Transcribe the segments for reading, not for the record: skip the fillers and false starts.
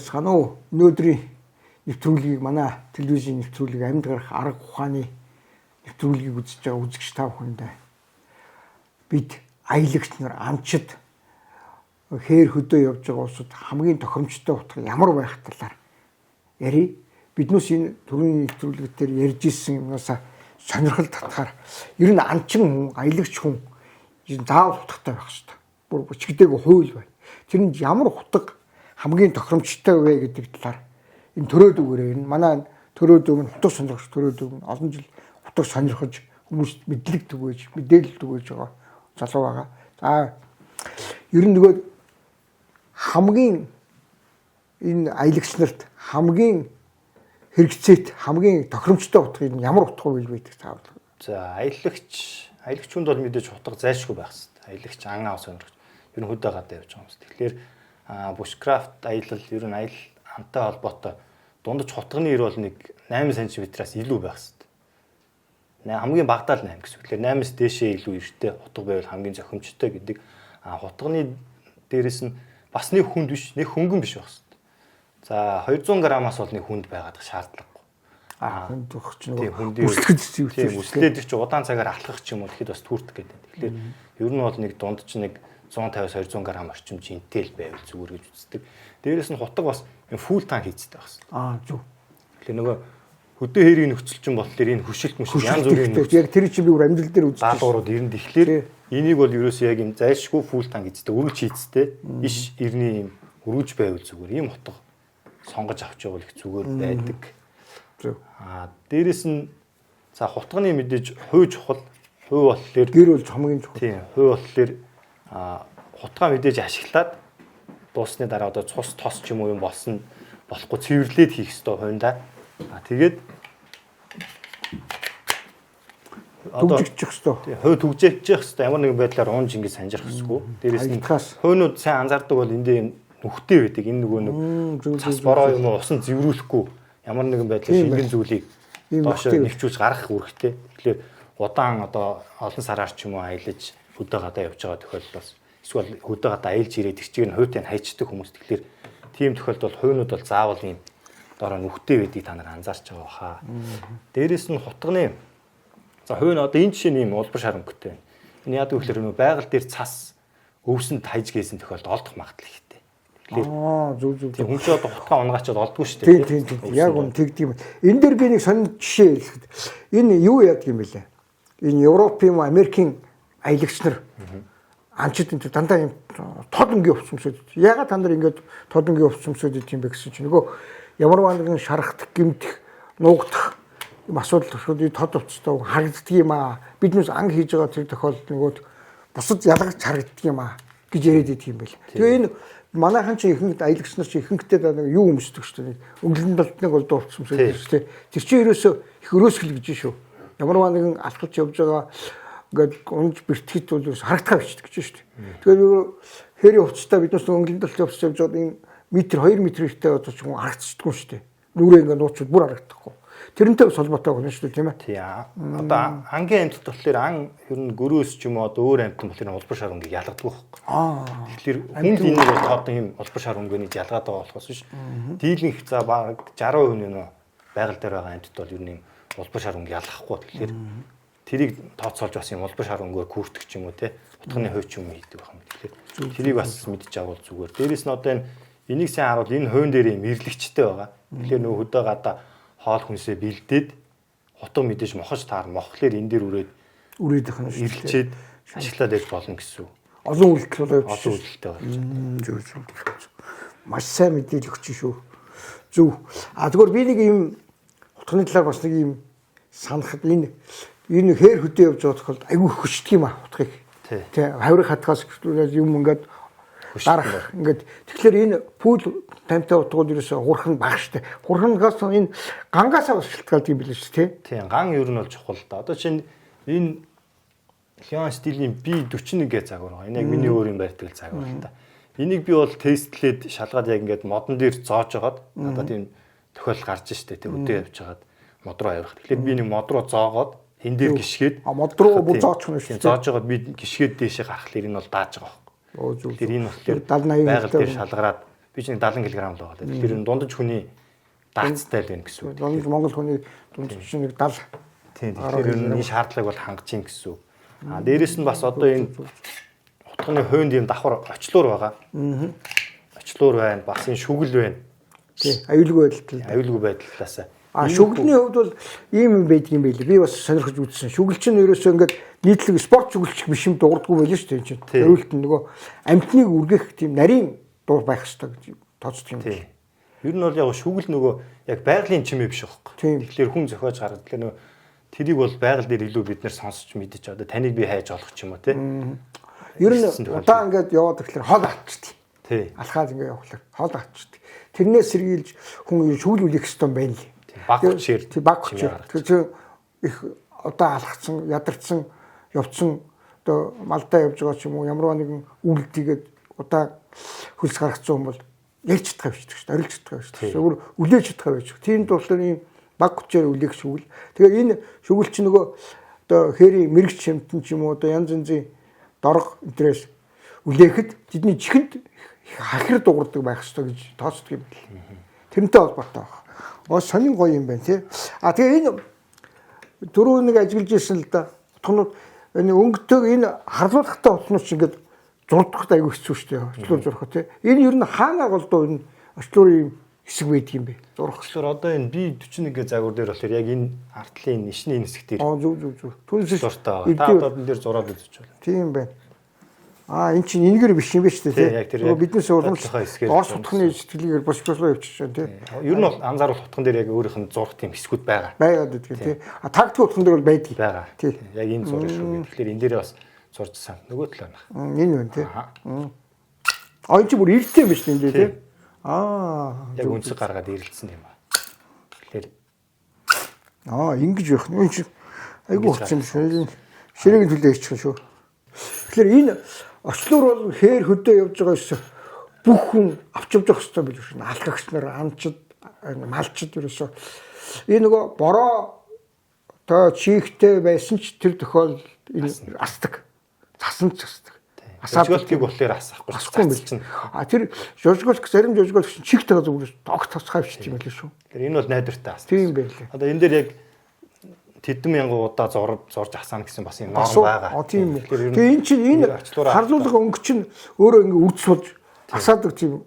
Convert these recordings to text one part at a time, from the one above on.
байсан уу? Өнөөдрийн нэвтрүүлгийг манай телевизийн нэвтрүүлгийг амьд гарах арга ухааны нэвтрүүлгийг үзэж байгаа үзэгч та бүхэндээ бид аялагч нар амчид хээр хөдөө явж байгаа улсад хамгийн тохиромжтой утга ямар байх талаар ярий. Биднээс энэ түрүүний нэвтрүүлэг дээр ярьж ирсэн юмнасаа сонирхол татахаар ер нь амчин хүн, аялагч хүн заавал утгатай байх хэрэгтэй. Бүр чигдээг хууль байна. Тэр нь ямар утга хамгийн тохиромжтой вэ гэдэг талаар энэ төрөөдөгөөр энэ манай төрөөдөг нь утга сонирхож төрөөдөг нь олон жил утга сонирхож хүмүүст мэдлэг түгээж, мэдээлэл түгээж байгаа залуу байгаа. За ер нь нөгөө хамгийн энэ аялагч нарт хамгийн хэрэгцээт хамгийн тохиромжтой утга нь ямар утга вэ гэдэг таавал. За аялагч хүнд бол мэдээж утга зайлшгүй байх хэрэгтэй. Аялагч ан аав сонирхож ер нь хөдөө гадаа явж байгаа юм. Тэгэхээр bushcraft аялал ер нь аял амтай холбоотой дундаж хутганы ир бол нэг 8 см-аас илүү байх хэрэгтэй. Хамгийн багадаа л 8 гэсэн. Тэгэхээр 8-аас дээшээ илүү эрттэй хутга байвал хамгийн зохимжтой гэдэг. Хутганы дээрэс нь бас нэг хүнд биш, нэг хөнгөн биш байх хэрэгтэй. За 200 грамаас бол нэг хүнд байгаад шаардлагагүй. Хүнд өгч нэг үслээд ч удаан цагаар алхах ч юм уу тэгэхэд бас түүртэх гэдэг. Тэгэхээр ер нь бол нэг дунд ч нэг 150-200 грамм орчим жинтэй л байвал зүгээр гэж үздэг. Дээрээс нь хутга бас фул танк хийцтэй байх хэрэгтэй. Зөв. Тэгэхээр нөгөө хөдөө хэрийг нөхцөлчин болохоор энэ хөшөлт янз бүрийн яг тэр чинь би бүр амжилт дээр үзсэн. Даалгаврууд ирнэ. Тэгэхээр энийг бол ерөөсөө яг юм зайлшгүй фул танк хийцтэй, өргөж хийцтэй, иш ирний юм өргөж байвал зүгээр. Ийм хутга сонгож авч явал их зүгээр байдаг. Зөв. Дээрээс нь за хутганы мэдээж хувь чухал. Хувь болохоор гэр бол хамгийн чухал. Тийм, хувь болохоор хутгаа мэдээж ашиглаад дуусны дараа одоо цус тос ч юм уу юм болохгүй цэвэрлээд хийх ёстой хувьдаа. Тэгээд төгжих ёстой. Тийм, хувь төгжиж ёстой. Ямар нэгэн байдлаар унж ингэ санжрах ёсгүй. Дээрээс нь хувьнууд сайн анзаардаг бол эндээ нүхтэй байдаг. Энэ нөгөө нэг цас бороо юм уу усан зэврүүлэхгүй ямар нэгэн байдлаар шингэн зүйлийг доош нэвчүүлж гаргах үүрэгтэй. Тэгэхээр удаан одоо олон сараар ч юм уу аялаж хөдөө гадаа явж байгаа тохиолдолд эсвэл хөдөө гадаа аялж ирээд их чигээр нь хуйтыг хайчдаг хүмүүс. Тэгэхээр тийм тохиолдолд хувьнууд бол заавал ийм доороо нүхтэй байдгийг та нар анзаарч байгаа хаа. Дээрээс нь хутганы за хувь нь одоо энэ жишээ нь ийм улбар шар өнгөтэй. Энэ яадаг вэ гэхээр нөгөө байгаль дээр цас өвсөнд хайж гээсэн тохиолдолд олдох магадлал ихтэй. Зөв. Тийм хүн ч одоо хутгаа унгачаад олдгүй шүү дээ. Тийм. Яг үн тэгдэм. Энэ дээр би нэг сонир жишээ хэлэхэд энэ юу яадаг юм бэлээ? Энэ Европын, Америкийн аялагч нар амчид энэ дандаа юм тодонгийн өвчмөсөд. Ягаад та нар ингэж тодонгийн өвчмөсөд идэх юм бэ гэсэн чинь нөгөө ямар нэгэн шархах, гэмтэх, нуугдах юм асуудал тохиолдолд тод өвчтэй харагддаг юм аа. Биднээс анги хийж байгаа тэр тохиолдолд нөгөө бусад ялгаж харагддаг юм аа гэж яриад идэг юм байл. Тэгээ энэ манайхан чи ихэнх аялагч нар чи ихэнхдээ нэг юу өмсдөг шүү дээ. Өнгөлн болтныг бол дуурцсамсаа шүү дээ. Тэр чинь ерөөсөө их өрөөсгөл гэж шүү. Ямар нэгэн алхаж явж байгаа ингээд унж бэртгэд бол харагдах авчдаг гэж шүү дээ. Тэгэхээр хэрийн хувцастай биднээс өнгөлн болт явж байгаа энэ метр 2 метр ихтэй одоо ч юм харагдчихдаггүй шүү дээ. Нүрээ ингээд нууцвал бүр харагдахгүй. Тэрнтэй бас холбоотой байна шүү дээ тийм ээ. Тийм. Одоо ангийн амьтд болохоор ан ер нь гөрөөс ч юм уу одоо өөр амьтан болохоор улбар шар өнгөийг ялгадаг байхгүй. Тэгэхээр хүнд энийг бол одоо ийм улбар шар өнгөнийг ялгаад байгаа болохоос биш. Дийлэнх за баг 60% нь байгаль дээр байгаа амьтд бол ер нь ийм улбар шар өнгө ялгахгүй. Тэгэхээр тэрийг тооцоолж бас ийм улбар шар өнгөөр күртэх ч юм уу те утганы хувь ч юм хийдэг байх юм. Тэгэхээр тэрийг бас мэдж авал зүгээр. Дээрээс нь одоо энийг сайн харуул энэ хувийн дээр ийм эрлэгчтэй байгаа. Тэгэхээр нөө хөдөө гадаа хоол хүнсээ бэлдээд хутга мэдээж мохож таарна. Мохлоор энэ дээр үрээдэх нь ирэлчээд ашиглаад яж болно гэсэн. Олон үйлдэл болоо олон үйлдэлтэй болж байна. Зөв. Маш сайн мэдээлэл өгч шүү. Зөв. Тэгвэл би нэг юм хутганы талаар бас нэг юм санахад энэ хээр хөдөө явж байгаа тохиолдолд айгүй хөшдөг юм аа хутгыг. Тий. Хаврын хатгаас юм ингээд дарах ингээд тэгэхээр энэ пүүл тамтай утгууд ерөөсө хурхан баг штэ. Хурхангаас энэ гангаасаа бас шалтгаалдаг юм билээ шүү тий. Тийм ган ер нь бол чухал да. Одоо чинь энэ Хён стилийн B41 гэж загвар байгаа. Энэ яг миний өөрийн барьдаг загвар л да. Энийг би бол тестлээд шалгаад яг ингээд модон дээр зоож агаад надад тийм тохиол гарч штэ тий өдөө явж хагаад мод руу авирах. Тэгэхээр би нэг мод руу зоогоод энэ дээр гიშгээд мод руу бүр зоочих нь шүү. Зоож агаад би гიშгээд дээшээ гарахлаар энэ бол дааж байгаа. Оо зөв. Тэр энэ болохоор байгаль дээр шалгараад би чинь 70 кг л байгаа. Тэгэхээр энэ дундаж хүний даацтай л байна гэсэн үг. Дундаж Монгол хүний дундаж чинь 70. Тийм. Тэгэхээр энэ шаардлагыг бол хангаж ийн гэсэн үг. Дээрээс нь бас одоо энэ утганы хойнд юм давхар очлуур байгаа. Очлуур байна, бас энэ шүгэл байна. Тийм. Аюулгүй байдал. Аюулгүй байдлаас. Шүглний хувьд бол ийм юм байдаг юм байлээ. Би бас сонирхож үзсэн. Шүгэл чинь ерөөсөө ингээд нийтлэг спорт шүгэлч биш юм дуурдаггүй байлаа шүү дээ чинь. Өөрөлт нь нөгөө амтныг үргэх тийм нарийн дуур байх хэрэгтэй гэж тооцдог юм. Тийм. Ер нь бол яг шүгэл нөгөө яг байгалийн чимээ биш байхгүй. Тэгэхээр хүн зохиож гаргад. Тэгэхээр нөгөө тэрийг бол байгаль дээр илүү бид нэр сонсч мэдэж одоо таныг би хайж олох ч юм уу тий. Ер нь удаа ингээд яваад тэгэхээр хол авчдаг. Тий. Алхаад ингээд явахлаар хол авчдаг. Тэрнээс сэргийлж хүн шүгэл үлэх ёстой юм байна лээ. Баг хүчээр. Тий баг хүчээр. Тэгэхээр их удаа алхацсан, ядарсан, явцсан одоо малдаа явж байгаа ч юм уу ямарваа нэгэн үйлдэлгээд удаа хөлс гаргацсан хүн бол ярьж чадах байж шүү дээ. Орилж чадах байж шүү дээ. Өөр үлээж чадах байж. Тийм тулслын ийм баг хүчээр үлээх шүгэл. Тэгэхээр энэ шүгэл чинь нөгөө одоо хээрийн мэрэгч хэмтэн ч юм уу одоо янз янзын дорго энтрээс үлээхэд тэдний чихэнд хахир дуурдаг байх ёстой гэж тооцдог юм байна. Тэрнтэй холбоотой байна. Сонин гоё юм байна тий. Тэгээ энэ дөрөв нэг ажиглаж ирсэн л да. Утгнууд энэ өнгөтэйг энэ харлуулахтай утгнууд чинь ингээд зурдахт аягүй хэцүү шүү дээ. Очлуур зурх тий. Энэ ер нь хаана голдоо энэ очлуурын хэсэг байдаг юм бэ? Зурх. Очлуур одоо энэ B41 загвар дээр болохоор яг энэ артлын ишний хэсэг дээр. Зүг. Түнсэл зуртаа байгаа. Та одоо энэ дээр зураад үзэж байна. Тийм байна. Энэ чинь энэгээр биш юм ба шүү дээ тий. Биднээс урамж Орос утганы сэтгэлгээр босчлоо явчихж байна тий. Ер нь бол анзааруул утган дээр яг өөрийнх нь зурх тийм хэсгүүд байгаа. Байгаад байдаг тий. Тактик утган дээр бол байдаг. Байгаа. Тий. Яг энэ зураг шүү. Тэгэхээр энэ дээрээ бас зуржсан. Нөгөө талаа байна. Энэ байна тий. Энэ чи бүр ирэлттэй юм биш энэ дээ тий. Яг үнсэг гаргаад ирэлцсэн юм аа. Тэгэхээр ингэж байх. Энэ чи айгүй утсан шүү. Ширээгийн төлөө хийчих шүү. Тэгэхээр энэ очлуур бол хээр хөдөө явж байгаа шүү. Бүх хүн авч явж явах хэрэгтэй биш үү? Алхагч нар, амчид, малчид ерөөсөө энэ нөгөө бороо тоо чихтэй байсан ч тэр тохиол энэ асдаг. Засан ч асдаг. Асаалтыг болохоор асахгүй юм чинь. Тэр жожголк зарим жожголк чихтэй зүгээр тогт тосгоо авчиж юм байлээ шүү. Тэгэхээр энэ бол найдвартай ас. Тийм байлээ. Одоо энэ дээр яг тэдэн мянган удаа зурж асаана гэсэн бас юм байгаа. Тийм үү. Тэгээ эн чинь энэ харлуулга өнгө чинь өөрөө ингээ үрд суулж асаадаг тийм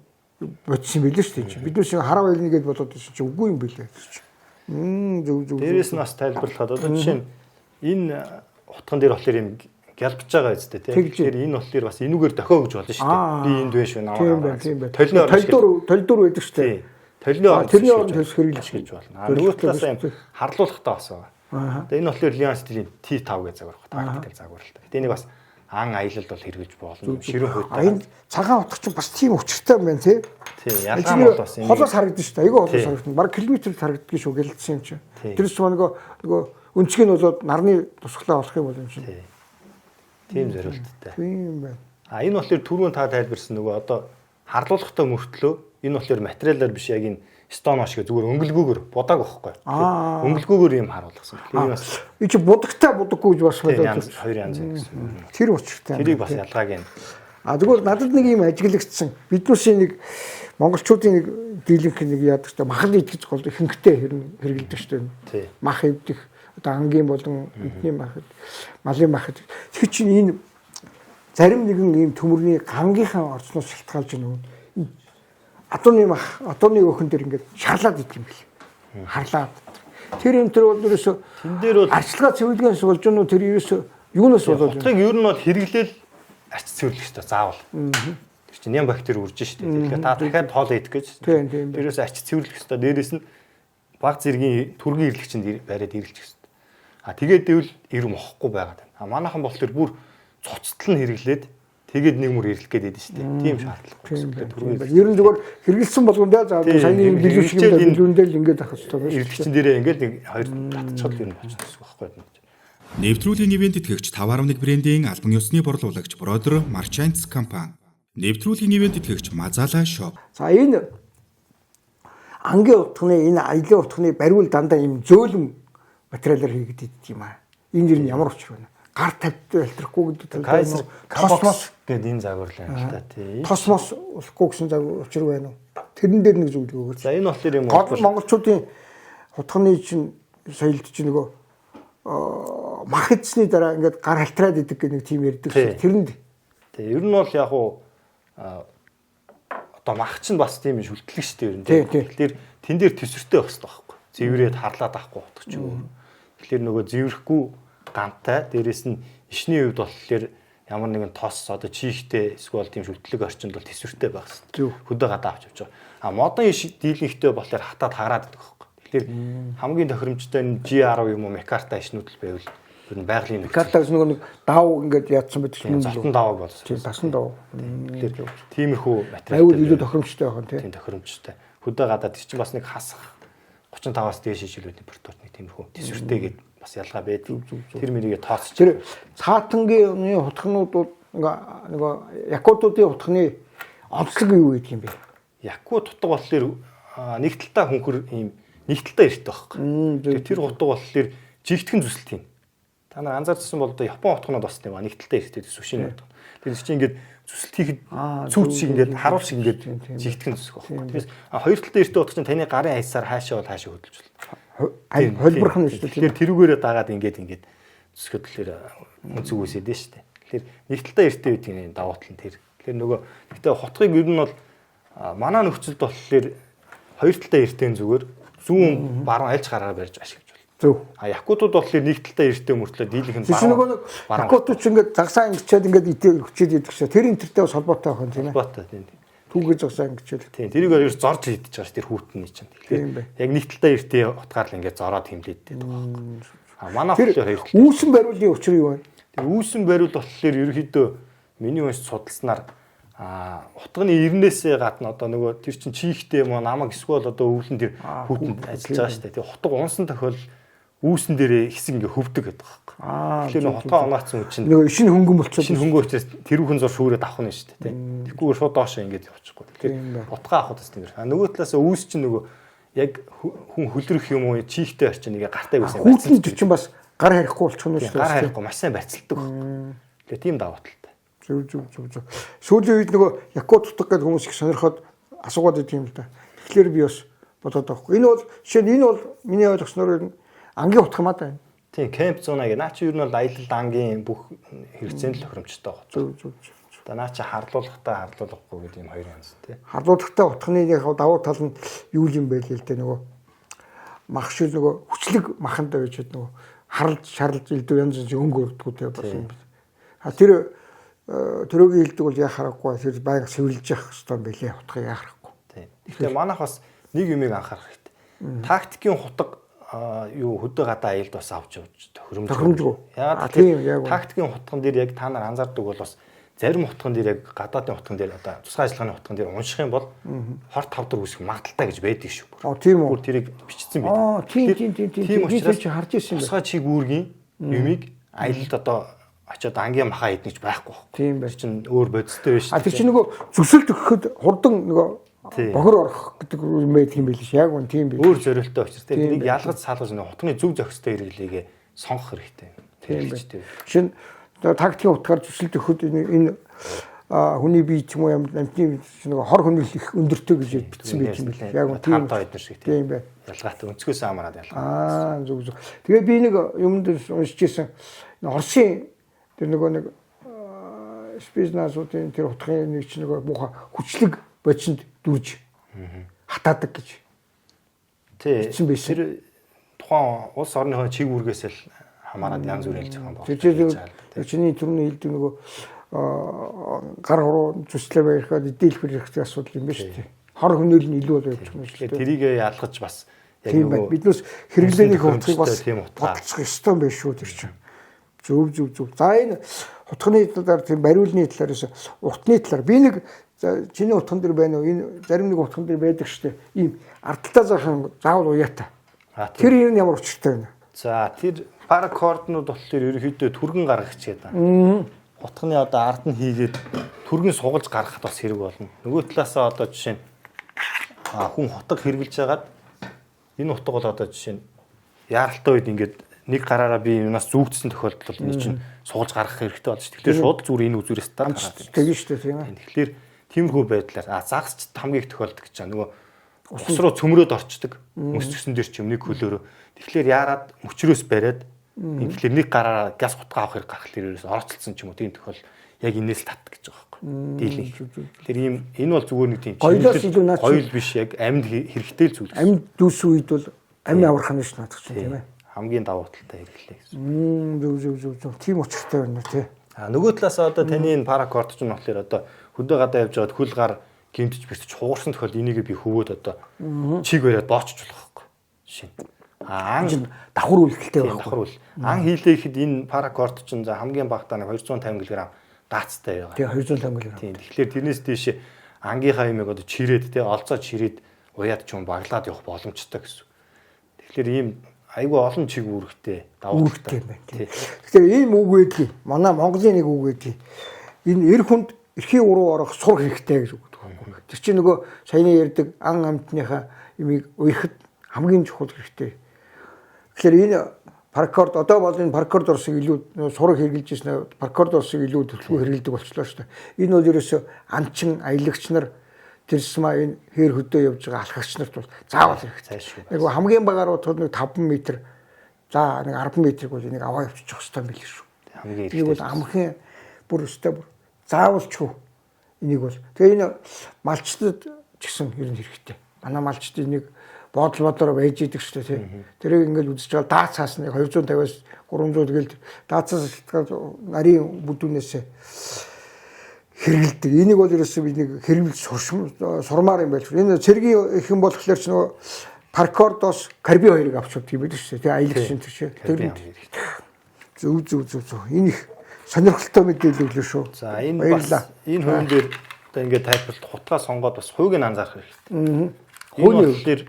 бодсон юм билээ шүү дээ. Биднээс хараа байлна гэдээ бодоод байсан чинь үгүй юм билээ. Зүг. Дээрээс нь бас тайлбарлахад одоо жишээ нь энэ утган дээр болохоор юм гялбж байгаа үстэй тийм. Тэгэхээр энэ болохоор бас энүүгээр дохио гэж болно шүү дээ. Би энд байж байна. Тийм байна. Толдуур байдаг шүү дээ. Толны тэрний оронд төлс хэрэглэж гэж болно. Нөгөө талаас юм харлуулахтай бас байгаа. Тэгээ энэ болохоор Lion Steel-ийн T5 гэж загвар байна. Тактикал загвар л та. Тэнийг бас ан аялалд бол хэрэглэж болно. Ширүүн хүйтэй. Энэ цагаан утгач бас тийм өвчтэй юм байна тий. Тий, ялгаа нь бол бас энэ холоос харагдаж шүү дээ. Айгүй холоос харагдана. Бараг километрээр харагддаг шүү гэлдсэн юм чинь. Тэрс нөгөө өнцгийг нь болоод нарны тусглаа олох юм бол юм чинь. Тийм зориулттай. Тийм байна. Энэ болохоор түрүүн та тайлбарсан нөгөө одоо харлуулахтай мөртлөө энэ болохоор материалаар биш яг энэ стон ашиг зүгээр өнгөлгөөгөр будааг واخхой. Өнгөлгөөгөр юм харуулсан. Энэ бас энэ чи будагтай будаггүй гэж бас бодож хоёр янз гэсэн. Тэр учиртай. Тэрийг бас ялгааг нь. Тэгвэл надад нэг юм ажиглагдсан. Биднүүсийн нэг монголчуудын нэг дийлэнх нэг яадаг ч махал идэх гол ихэнхтэй хэрэгэлдэг шүү дээ. Мах идэх одоо ангийн болон эдний мах, малын мах. Тэгэхээр чинь энэ зарим нэгэн ийм төмөрний гангийнхаа орцноос шалтгаалж байна. Атууны мах, атууны өөхөн дээр ингээд шарлаад идэх юм бэл. Харлаад. Тэр юм тэр бол ерөөсө тэн дээр бол арчилгаа цэвэрлэгээс болж гэнэ үү тэр ерөөсө юунаас болоод утгыг ер нь бол хэрэглээл арч цэвэрлэх хэрэгтэй заавал. Тэр чинь ням бактери үрж штэ. Тэгэхээр та дахиад хоол идэх гэж. Тэрээс арч цэвэрлэх хэрэгтэй. Дээрээс нь баг зэргийн түргийн ирлэгчэнд бариад ирлэх хэрэгтэй. Тэгээд дэвэл ир мохгүй байгаад байна. Манайхан болохоор бүр цуцтал нь хэрэглээд тэгээд нэг мөр ирлэх гээд байдаг шүү дээ. Тийм шаардлагагүй. Ер нь зүгээр хэрэгэлсэн болгондоо за саяны билүү шиг юм билүүндээ л ингэж авах хэрэгтэй байна. Ирлэгчин дээрээ ингээд нэг хоёр татчихвал юм болчихсон гэсэн байхгүй юу? Нэвтрүүлгийн ивент итгэгч 5.1 брендийн албан ёсны борлуулагч Brother Merchants компани. Нэвтрүүлгийн ивент итгэгч Mazala Shop. За энэ ангийн утганы энэ аялын утганы бариул дандаа ийм зөөлөн материалаар хийгдэж юм аа. Энэ дэр нь ямар учир байна? гар тавьдаг хэлтрэхгүй гэдэг Кайзер космос гэдэг энэ загварлаа юм л та тий. Космос болохгүй гэсэн учир байна уу? Тэрэн дээр нэг зүйл өгөөч. За энэ болохоор юм уу? Монголчуудын хутганы чинь соёлд чинь нөгөө мах идсний дараа ингээд гар халтраад идэг гэх нэг тийм ярьдаг шүү. Тэрэнд. Тэг. Ер нь бол яг уу одоо мах чинь бас тийм шүлтлэг шүү дээ ер нь. Тэгэхээр тэн дээр төсвөртэй байх хэрэгтэй байхгүй. Зэврээд харлаад авахгүй утгач юу. Тэгэхээр нөгөө зэврэхгүй гантай дээрэс нь ишний хувьд болохоор ямар нэгэн тос одоо чихтэй эсвэл тийм шүлтлэг орчинд бол төсвөртэй байх хэрэгтэй. Хөдөө гадаа авч явж байгаа. А модон иш дийлэнхтэй болохоор хатаад хагараад идэх байхгүй. Тэгэхээр хамгийн тохиромжтой нь G10 юм уу Мекарта ишнүүд л байвал ер нь байгалийн Мекарта гэсэн нэг даваа ингээд яатсан байдаг юм. Зотон даваа болсон. Тийм тасан даваа. Тэгэхээр тиймэрхүү материал аюул илүү тохиромжтой байх нь тийм тохиромжтой. Хөдөө гадаа тэр чинь бас нэг хасах 35-аас дээш жилүүдийн импортууд нэг тиймэрхүү төсвөртэйгээд бас ялгаа байдаг. Тэр мэрийгээ тооцож. Тэр цаатангийн хутгнууд бол нөгөө якутуудын хутгны онцлог юу гэдэг юм бэ? Якут хутга болохоор нэг талтаа хүнхэр ийм нэг талтаа эрттэй байхгүй. Тэр хутга болохоор жигтгэн зүсэлт юм. Та нар анзаарсан бол одоо Япон хутгнууд бас нэг талтаа эрттэй сүшин хутга. Тэр чинь ингээд зүсэлт хийхэд цүүц шиг ингээд харуул шиг ингээд жигтгэн зүсэх байхгүй. Тэгээс хоёр талтаа эрттэй хутга чинь таны гарын хаясаар хаашаа бол хаашаа хөдөлж байна. Холборхон нь шүү дээ. Тэгэхээр тэрүүгээрээ дагаад ингээд зүсгэд тэгэхээр үнцэг үсэдэж штэ. Тэгэхээр нэг талтаа эрттэй үед тийм давуу тал нь тэр. Тэгэхээр нөгөө гэтээ хутгыг ер нь бол манай нөхцөлд болохоор хоёр талтаа эрттэй зүгээр зүүн баруун альж гараар барьж ашиглаж байна. Зөв. А якутууд болохоор нэг талтаа эрттэй мөртлөө дийлэнх нь баруун. Якутууд ч ингээд загсаа ингэчээд ингээд идэв хүчээд идэх шээ. Тэр интертэй бас холбоотой байх юм тийм ээ. Холбоотой тийм. Түүгээ загсаа ингэчээд. Тийм. Тэрийг ер зорж хийдэж байгаа ш тэр хүүтний чинь. Тэгэхээр яг нэг талтаа эрттэй утгаар л ингээд зороод хэмлээдтэй байгаа байхгүй. А манай болохоор хоёр талтаа. Үүсэн бариулын учир юу вэ? Тэр үүсэн бариул болохоор ерөөхдөө миний унш судалснаар утганы ирнээсээ гадна одоо нөгөө тэр чин чихтэй юм намаг эсвэл одоо өвлөн тэр хүүтэнд ажиллаж байгаа шүү дээ. Тэгээ хутга унсан тохиол үүсэн дээрээ хэсэг ингээ хөвдөг гэдэг байхгүй. Тэгэхээр хотоо оноогцсон үе чинь нөгөө шинэ хөнгөн болчихсон. Шинэ хөнгөн учраас тэрүүхэн зур шүүрээд авах нь шүү дээ. Тэгэхгүй шууд доошоо ингээд явчихгүй. Тэгэхээр утгаа авах гэсэн юм. Нөгөө талаас үүс чинь нөгөө яг хүн хөлрөх юм уу чихтэй орчин нэгэ гартайг байсан. Хүүтэн чинь бас гар харихгүй болчих нь шүү дээ. Гар харихгүй маш сайн барьцалдаг байхгүй. Тэгээ тийм давуу талтай. Зөв. Сүүлийн үед нөгөө якут утга гэдэг хүмүүс их сонирхоод асуугаад идэв юм л да. Тэгэхээр би бас бодоод байгаа хгүй. Энэ бол жишээ нь энэ бол миний ойлгосноор ангийн утга маа да. Тийм, кемп зуна гэх. Наа чи ер нь бол аялал ангийн бүх хэрэгцээнд л тохиромжтой байгаа. Зөв. Одоо наа чи харлуулахтай харлуулахгүй гэдэг юм хоёр янз тий. Харлуулахтай утганы яг давуу тал нь юу юм бэ л дээ нөгөө мах шиг нөгөө хүчлэг маханд байж нөгөө шарлж илдүү янз янз өнгө өрдгүүтэй болсон юм. Тэр төрөгийн хилдэг бол яа харахгүй тэр байга сэвэрлж явах хэрэгтэй байлээ утга яа харахгүй. Тийм. Тэгэхээр манайх бас нэг юмыг анхаарах хэрэгтэй. Тактикийн хутга юу хөдөө гадаа аялд бас авч явж тохиромжгүй. Яагаад тэгэхээр тактикийн хутган дээр яг та нар анзаардаг бол бас зарим хутган дээр яг гадаадын хутган дээр одоо тусгай ажиллагааны хутган дээр унших юм бол хорт тавдар үүсэх магадaltaй гэж байдаг шүү. Тийм үү. Тэрийг бичсэн байдаг. Тийм учраас чи харж ирсэн байна. Тусгай чиг үүргийн юмыг аялалд одоо очоод ангийн махаа идэх гэж байхгүй байхгүй. Тийм байх. Чинь өөр бодистой байж. Тэр чинь нөгөө зүсэлт өгөхөд хурдан нөгөө бохор орох гэдэг юм байдаг юм байл ш. Яг үн тийм байх. Өөр зорилттой учраас тэрийг ялгаж салгаж нэг хутганы зөв зохистой хэрэглэгээ сонгох хэрэгтэй. Тийм байх. Шинэ тактикийн утгаар зүсэлт өгөхөд энэ хүний бие ч юм уу амтны нөгөө хор хөнөөлөх их өндөртэй гэж бичсэн байх юм байна. Яг үн тийм байдаг шиг тийм байх. Ялгаатай өнцгөөс хамаараад ялгаа. Зөв. Тэгээ би нэг юм дээр уншижсэн. Орсын тэр нөгөө нэг спецназуудын тэр утгын нэг ч нөгөө муухай хүчлэг бодсонд дүүж хатаадаг гэж. Тий. Тэр тухайн улс орныхоо чиг үүргээс л хамаарад янз бүрийн зохион байгуулалт. Тэр чиний түрүүний хэлдэг нөгөө гар хуруу зүслээ барихад дийлбэр хэрэгтэй асуудал юм ба шүү дээ. Хор хөнөөл нь илүү болж байгаа юм шүү дээ. Тэрийг ялгаж бас яг нөгөө биднээс хэрэглээний утгыг бас бодлох ёстой юм байна шүү тэр чинь. Зөв. За энэ утганы талаар тийм бариулны талаар утганы талаар би нэг чиний утган дээр байна уу? Энэ зарим нэг утган дээр байдаг шүү дээ. Ийм ардталтаа заахан заавал уяатай. Тэр юм ямар учиртай вэ? За тэр паракорднууд болохоор ерөөхдөө түргэн гаргах гэдэг. Утганы одоо ард нь хийгээд түргэн сугалж гаргахад бас хэрэг болно. Нөгөө талаасаа одоо жишээ нь хүн хутга хэрглэж хагаад энэ утга бол одоо жишээ нь яаралтай үед ингээд нэг гараараа би юунаас зүгдсэн тохиолдолд энэ чинь суулж гаргах хэрэгтэй болж шүү. Тэгэхээр шууд зүгээр энэ үзүүрээс таад гараад байна. Тэгэн шүү тийм ээ. Тэгэхээр тиймэрхүү байдлаар загасч хамгийн их тохиолддог гэж байна. Нөгөө ус руу цөмрөөд орчдөг. Мөс төсөн дээр ч юм нэг хөлөөрөө. Тэгэхээр яарад мөчрөөс бариад тэгэхээр нэг гараараа газ гутгаа авах хэрэг гарах хэрэгээс оролцсон ч юм уу тийм тохиол яг энэс тат гэж байгаа байхгүй. Дийлэн. Тэгэхээр ийм энэ бол зүгээр нэг тийм гоёл биш яг амьд хэрэгтэй л зүйл. Амьд дүүс үед бол амь аврах нь ш надах чинь тийм ээ. Хамгийн давуу талтай хэрэглээ гэсэн. Зөв. Тийм учиртай байна тий. Нөгөө талаас одоо таны энэ паракорд ч нь болохоор одоо хөдөө гадаа явж байгаад хөл гар гимтэж бэртэж хугарсан тохиолдолд энийг би хөвөөд одоо чиг бариад боочч болох байхгүй. Жишээ. Ан давхар үйлдэлтэй байх. Давхар үйл. Ан хийлээ гэхэд энэ паракорд ч хамгийн багтаа 250 г даацтай байгаа. Тий 250 г. Тийм. Тэгэхээр тэрнээс дээш ангийнхаа юмыг одоо чирээд тий олзоо чирээд уяад ч юм баглаад явах боломжтой гэсэн. Тэгэхээр ийм айгүй олон чиг үүрэгтэй давуу талтай юм байна. Тэгэхээр ийм үг байдгийг манай Монголын нэг үг байдгийг энэ эр хүнд эрхийн уруу орох сурах хэрэгтэй гэж үг гэдэг. Тэр чинь нөгөө саяны ярьдаг ан амтныхаа юмыг уяхад хамгийн чухал хэрэгтэй. Тэгэхээр энэ паракорд одоо бол энэ паракорд орсыг илүү сурах хэрэгжилж ирсэн паракорд орсыг илүү төлөвлөгөө хэрэгэлдэг болчихлоо шүү дээ. Энэ бол ерөөсөө анчин аялагч нар тэрсмаа энэ хээр хөдөө явж байгаа алхагч нарт бол заавал хэрэгтэй. Яг хамгийн багаар бол нэг 5 м за нэг 10 м бол энийг аваа явчих хэрэгтэй юм билээ шүү. Хамгийн хэрэгтэй. Энийг бол амхын бүр өстэй бүр заавалчгүй энийг бол тэгээ энэ малчтад ч гэсэн ер нь хэрэгтэй. Манай малчд энийг бодлоор байж идэг шүү дээ тий. Тэрийг ингээд үзэж байгаа даац цаасныг 250-аас 300 тэгэл даацаас шалтгаан нарийн бүдүүнээс хэрэгэлдэг. Энийг бол ерөөсөө би нэг хэрэглэж сурмаар юм байл. Энэ цэргийн их юм болохоор ч нөгөө паркордоос карби хоёрыг авч явдаг юм байдаг шүү дээ. Аялагч энэ тийш. Зөв. Энэ их сонирхолтой мэдээлэл өглөө шүү. За энэ бас энэ хувийн дээр одоо ингээд тайлбарт хутгаа сонгоод бас хувийг нь анзаарах хэрэгтэй. Хуулийн дээр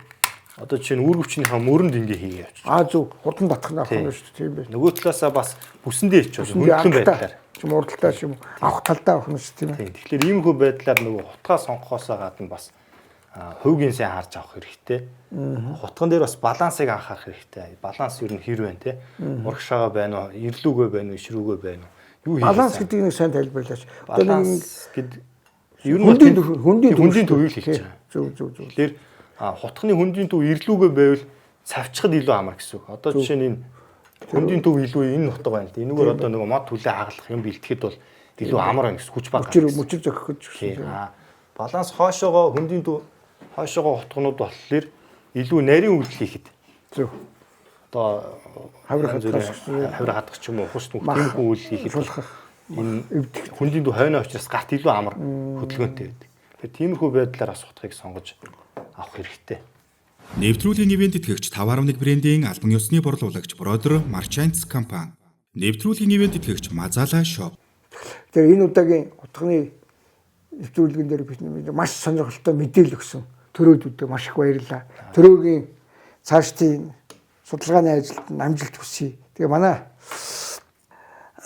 одоо жишээ нь үүргэвчнийхээ мөрөнд ингээ хийгээ явчих. Зөв. Хурдан татах нь авах нь шүү дээ. Тийм байх. Нөгөө талаасаа бас бүсэндээ ичвэл хөндлөн байдлаар ч мурдталтай ч юм авах талдаа авах нь шүү дээ. Тэгэхээр ийм хөө байдлаар нөгөө хутгаа сонгохоосоо гадна бас хувийн сайн харж авах хэрэгтэй. Хутган дээр бас балансыг анхаарах хэрэгтэй. Баланс юу н хэр байна те? Урагшаага байна уу? Ирлүүгээ байна уу? Ишрүүгээ байна уу? Баланс гэдэг нэг сайн тайлбарлаач. Баланс гэдэг ер нь хөндийн төвийг хэлж байгаа. Зөв. Тэгэхээр хутганы хөндийн төв ирлүүгээ байвал цавчхад илүү амар гэсэн үг. Одоо жишээ нь энэ хөндийн төв илүү энэ нутаг байна л да. Энэгээр одоо нөгөө мод түлээ хагалах юм бэлтгэхэд бол илүү амар байна гэсэн хүч баг. Мөчр зохих гэж. Баланс хоошоогоо хөндийн төв хоошоогоо хутгнууд болохоор илүү нарийн үйлдэл хийхэд. Зөв. Одоо хавир хадах ч юм уу хурц нүхтийн үйл хийхэд энэ хөндийн төв хойно очроос гарт илүү амар хөдөлгөөнтэй байдаг. Тэгэхээр тиймэрхүү байдлаар бас хутгийг сонгож авах хэрэгтэй. Нэвтрүүлгийн ивент итгэгч 5.1 брендийн албан ёсны борлуулагч Brother Marchants компани. Нэвтрүүлгийн ивент итгэгч Mazala Shop. Тэгэхээр энэ удаагийн утганы нэвтрүүлгэн дээр бид маш сонирхолтой мэдээлэл өгсөн. Төрөөдүүдэд маш их баярлалаа. Төрөөгийн цаашдын судалгааны ажилд амжилт хүсье. Тэгээ манай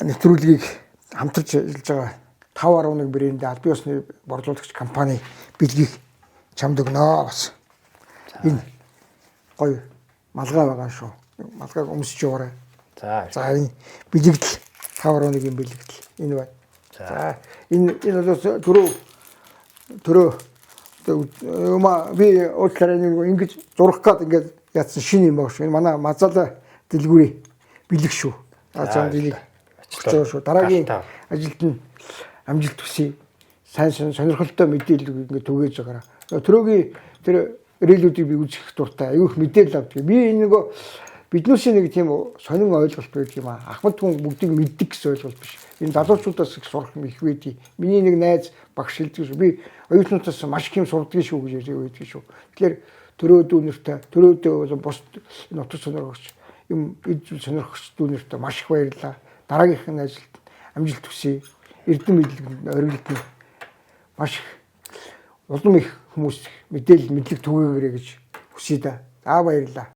нэвтрүүлгийг хамтарч ажиллаж байгаа 5.1 брендийн албан ёсны борлуулагч компани бэлгийг чамд өгнө бас. Энэ гоё малгай байгаа шүү. Малгайг өмсөж яваарай. За энэ бэлэгдэл 5.1-ийн бэлэгдэл энэ байна. За энэ бол төрөө би өөрчлөлөө ингэж зурх гээд ингэж яатсан шинэ юм баг шүү. Энэ манай Mazala дэлгүүрийн бэлэг шүү. Чамд энийг өгч шүү. Дараагийн ажилд нь амжилт хүсье. Сайн сонирхолтой мэдээлэл ингэ түгээж байгаарай. Төрөөгийн тэр рэлүүдийг би үзэх дуртай. Аюух мэдээлэл авдаг. Би энэ нөгөө биднээс нэг тийм сонин ойлголт байдаг юм аа. Ахмад хүн бүгдийг мэддэг гэсэн ойлголт биш. Энэ залуучуудаас их сурах юм их байдгийг. Миний нэг найз багш хэлдэг шүү. Би оюутнуудаас маш их юм сурдаг шүү гэж ярьдаг шүү. Тэгэхээр төрөөдүүнэртэй төрөөдөө бос нутаг сонирхогч юм сонирхогч дүүнэртэй маш их баярлалаа. Дараагийнхын ажилд амжилт хүсье. Эрдэм мэдлэг оргилд нь маш их улам их хүмүүс мэдээлэл мэдлэг түгээгээрэй гэж хүсье да. Баярлалаа.